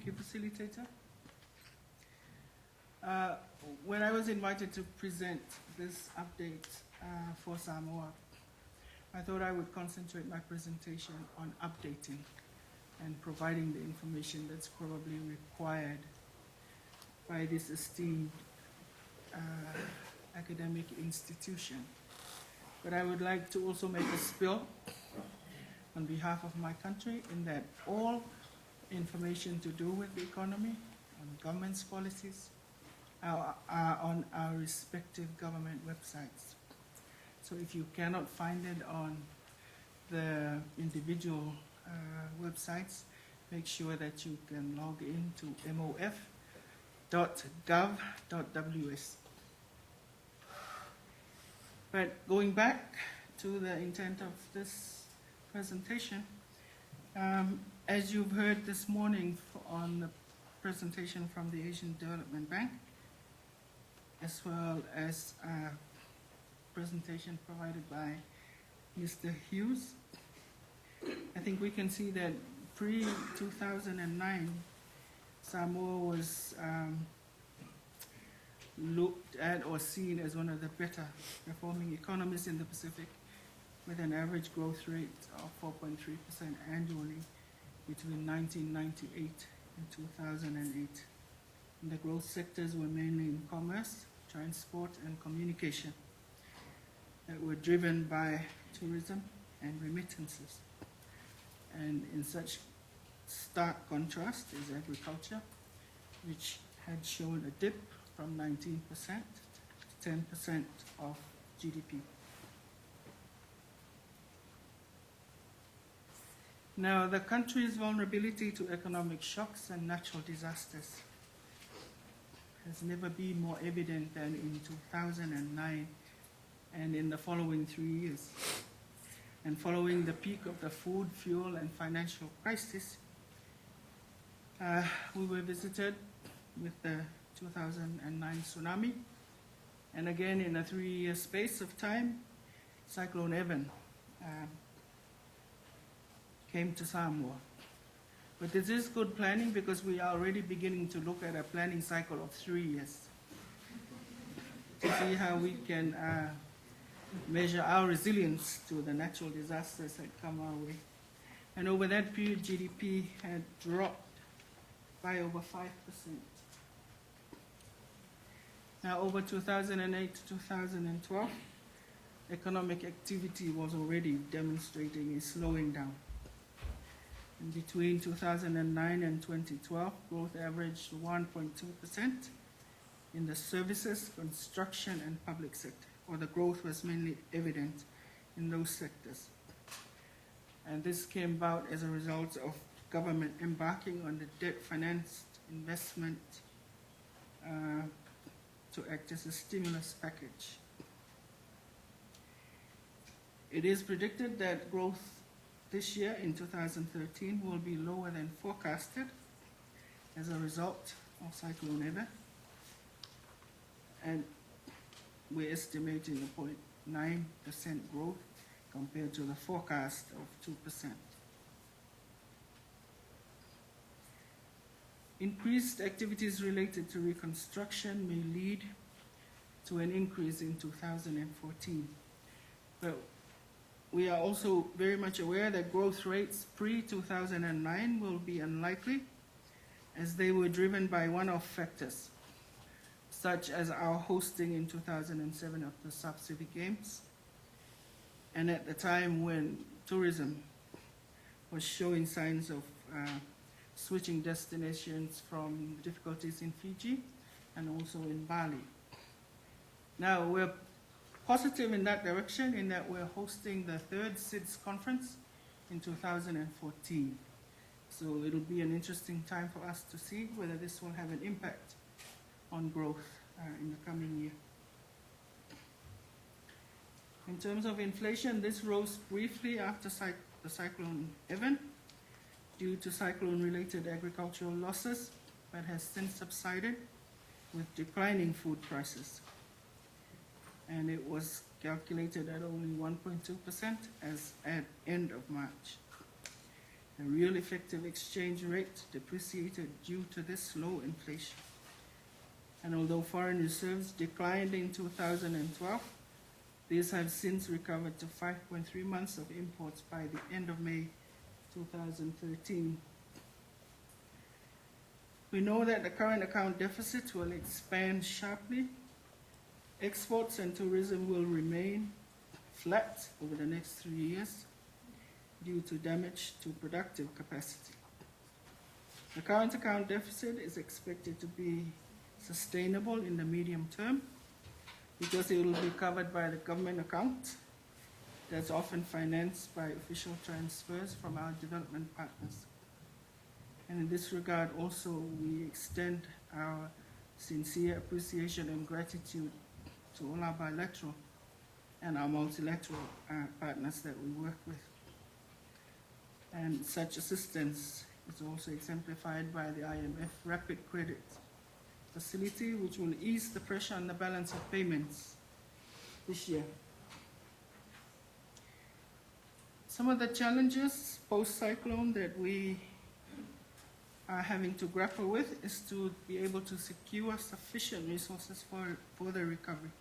Thank you, Facilitator. When I was invited to present this update for Samoa, I thought I would concentrate my presentation on updating and providing the information that's probably required by this esteemed academic institution. But I would like to also make a spill on behalf of my country in that all information to do with the economy, on government's policies, are on our respective government websites. So if you cannot find it on the individual websites, make sure that you can log in to mof.gov.ws. But going back to the intent of this presentation, as you've heard this morning on the presentation from the Asian Development Bank, as well as a presentation provided by Mr. Hughes, I think we can see that pre-2009, Samoa was looked at or seen as one of the better performing economies in the Pacific, with an average growth rate of 4.3% annually between 1998 and 2008. And the growth sectors were mainly in commerce, transport, and communication that were driven by tourism and remittances. And in such stark contrast is agriculture, which had shown a dip from 19% to 10% of GDP. Now, the country's vulnerability to economic shocks and natural disasters has never been more evident than in 2009 and in the following 3 years. And following the peak of the food, fuel, and financial crisis, we were visited with the 2009 tsunami, and again in a 3-year space of time, Cyclone Evan came to Samoa. But this is good planning because we are already beginning to look at a planning cycle of 3 years to see how we can measure our resilience to the natural disasters that come our way. And over that period, GDP had dropped by over 5%. Now, over 2008 to 2012, economic activity was already demonstrating a slowing down. And between 2009 and 2012, growth averaged 1.2% in the services, construction, and public sector, or the growth was mainly evident in those sectors. And this came about as a result of government embarking on the debt-financed investment to act as a stimulus package. It is predicted that growth this year in 2013 will be lower than forecasted as a result of Cyclone Evan, and we're estimating a 0.9% growth compared to the forecast of 2%. Increased activities related to reconstruction may lead to an increase in 2014. But we are also very much aware that growth rates pre-2009 will be unlikely, as they were driven by one-off factors, such as our hosting in 2007 of the Pacific Games, and at the time when tourism was showing signs of switching destinations from difficulties in Fiji and also in Bali. Now, we're positive in that direction in that we're hosting the third SIDS conference in 2014. So it'll be an interesting time for us to see whether this will have an impact on growth in the coming year. In terms of inflation, this rose briefly after the Cyclone Evan due to cyclone-related agricultural losses, but has since subsided with declining food prices. And it was calculated at only 1.2% as at end of March. The real effective exchange rate depreciated due to this low inflation. And although foreign reserves declined in 2012, these have since recovered to 5.3 months of imports by the end of May 2013. We know that the current account deficit will expand sharply. Exports and tourism will remain flat over the next 3 years due to damage to productive capacity. The current account deficit is expected to be sustainable in the medium term because it will be covered by the government account that's often financed by official transfers from our development partners. And in this regard also, we extend our sincere appreciation and gratitude to all our bilateral and our multilateral partners that we work with. And such assistance is also exemplified by the IMF Rapid Credit Facility, which will ease the pressure on the balance of payments this year. Some of the challenges post-cyclone that we are having to grapple with is to be able to secure sufficient resources for the recovery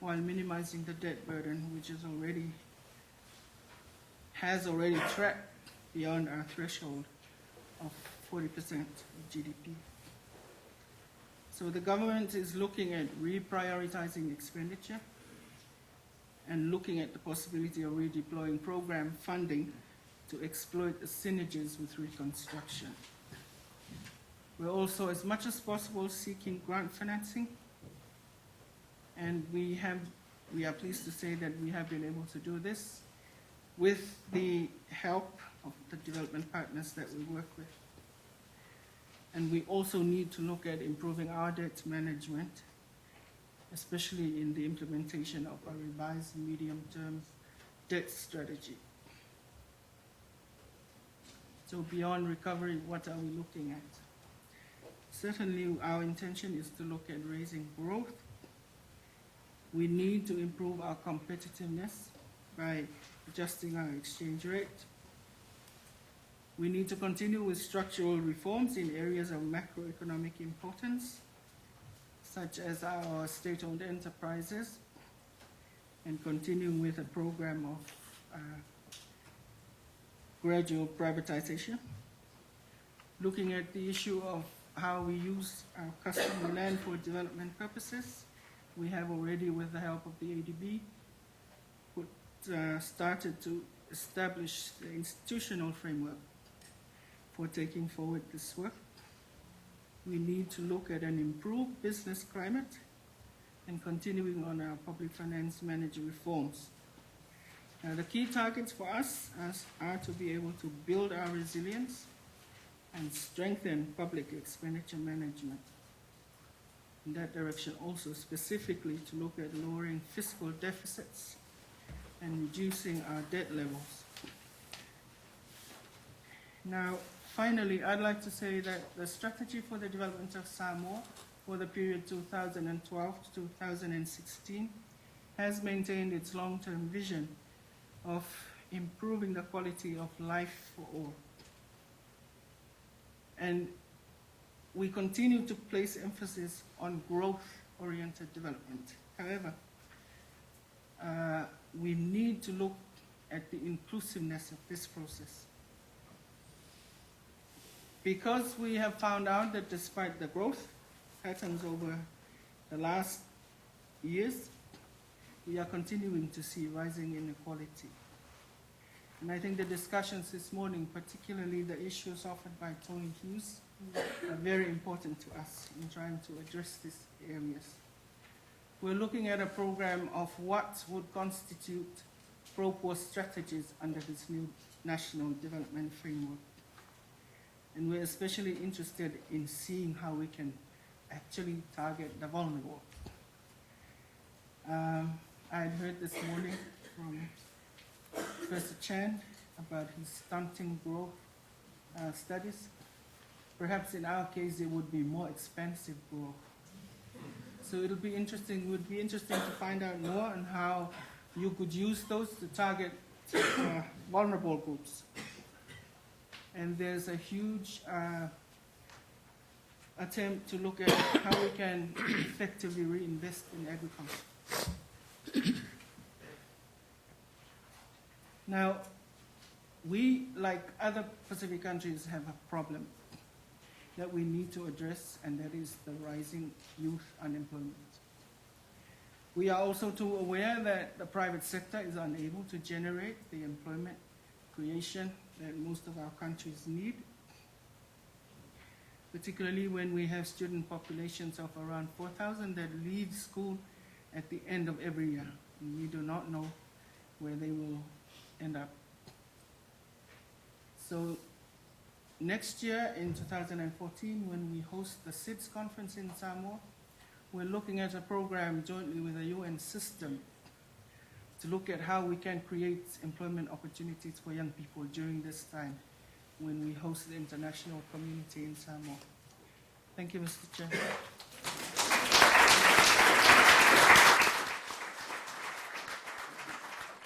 while minimizing the debt burden, which has already tracked beyond our threshold of 40% of GDP. So the government is looking at reprioritizing expenditure and looking at the possibility of redeploying program funding to exploit the synergies with reconstruction. We're also, as much as possible, seeking grant financing, and we are pleased to say that we have been able to do this with the help of the development partners that we work with. And we also need to look at improving our debt management, especially in the implementation of a revised medium-term debt strategy. So beyond recovery, what are we looking at? Certainly, our intention is to look at raising growth. We need to improve our competitiveness by adjusting our exchange rate. We need to continue with structural reforms in areas of macroeconomic importance, such as our state-owned enterprises, and continuing with a program of gradual privatization. Looking at the issue of how we use our customary land for development purposes, we have already, with the help of the ADB, started to establish the institutional framework for taking forward this work. We need to look at an improved business climate and continuing on our public finance manager reforms. The key targets for us are to be able to build our resilience and strengthen public expenditure management. In that direction also, specifically to look at lowering fiscal deficits and reducing our debt levels. Now, finally, I'd like to say that the strategy for the development of Samoa for the period 2012 to 2016 has maintained its long-term vision of improving the quality of life for all. And we continue to place emphasis on growth-oriented development. However, we need to look at the inclusiveness of this process. Because we have found out that despite the growth patterns over the last years, we are continuing to see rising inequality. And I think the discussions this morning, particularly the issues offered by Tony Hughes, are very important to us in trying to address these areas. We're looking at a program of what would constitute proposed strategies under this new national development framework. And we're especially interested in seeing how we can actually target the vulnerable. I had heard this morning from Professor Chan about his stunting growth studies. Perhaps in our case, it would be more expensive growth. So it would be interesting to find out more on how you could use those to target vulnerable groups. And there's a huge attempt to look at how we can effectively reinvest in agriculture. Now, we, like other Pacific countries, have a problem that we need to address, and that is the rising youth unemployment. We are also too aware that the private sector is unable to generate the employment creation that most of our countries need, particularly when we have student populations of around 4,000 that leave school at the end of every year, and we do not know where they will end up. So next year in 2014, when we host the SIDS conference in Samoa, we're looking at a program jointly with the UN system to look at how we can create employment opportunities for young people during this time when we host the international community in Samoa. Thank you, Mr. Chair.